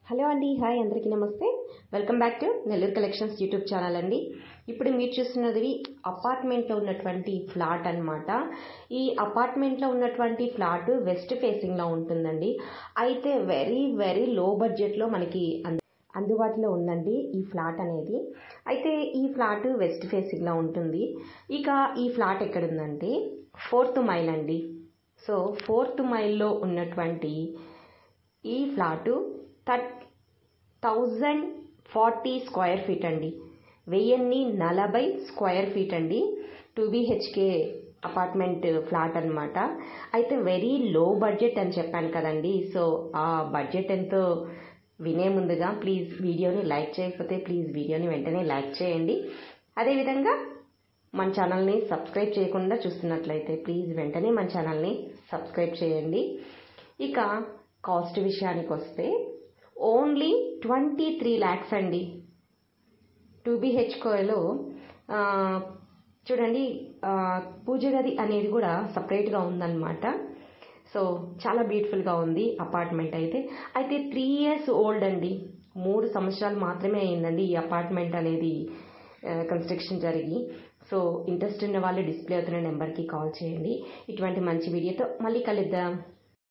Hello అండి, hi అందరికీ నమస్తే. Welcome back to Nellore collections YouTube channel అండి. ఇప్పుడు మీరు చూస్తున్నది అపార్ట్మెంట్లో ఉన్నటువంటి ఫ్లాట్ అన్నమాట. ఈ అపార్ట్మెంట్లో ఉన్నటువంటి ఫ్లాట్ వెస్ట్ ఫేసింగ్లో ఉంటుందండి. అయితే వెరీ వెరీ లో బడ్జెట్లో మనకి అందుబాటులో ఉందండి ఈ ఫ్లాట్ అనేది. అయితే ఈ ఫ్లాట్ వెస్ట్ ఫేసింగ్లో ఉంటుంది. ఇక ఈ ఫ్లాట్ ఎక్కడుందంటే 4th మైల్ అండి. సో 4th మైల్లో ఉన్నటువంటి ఈ ఫ్లాటు 1040 స్క్వేర్ ఫీట్ అండి. 1040 స్క్వేర్ ఫీట్ అండి. 2 BHK అపార్ట్మెంట్ ఫ్లాట్ అనమాట. అయితే వెరీ లో బడ్జెట్ అని చెప్పాను కదండి. సో ఆ బడ్జెట్ ఎంతో వినే ముందుగా ప్లీజ్ వీడియోని లైక్ చేయకపోతే ప్లీజ్ వీడియోని వెంటనే లైక్ చేయండి. అదేవిధంగా మన ఛానల్ని సబ్స్క్రైబ్ చేయకుండా చూస్తున్నట్లయితే ప్లీజ్ వెంటనే మన ఛానల్ని సబ్స్క్రైబ్ చేయండి. ఇక కాస్ట్ విషయానికి వస్తే ఓన్లీ 23 lakhs అండి. 2 BHKలో చూడండి, పూజ గది అనేది కూడా సపరేట్గా ఉందన్నమాట. సో చాలా బ్యూటిఫుల్గా ఉంది అపార్ట్మెంట్ అయితే 3 years ఓల్డ్ అండి. 3 సంవత్సరాలు మాత్రమే అయిందండి ఈ అపార్ట్మెంట్ అనేది కన్స్ట్రక్షన్ జరిగి. సో ఇంట్రెస్ట్ ఉన్న వాళ్ళు డిస్ప్లే అవుతున్న నెంబర్కి కాల్ చేయండి. ఇటువంటి మంచి వీడియోతో మళ్ళీ కలుద్దాం.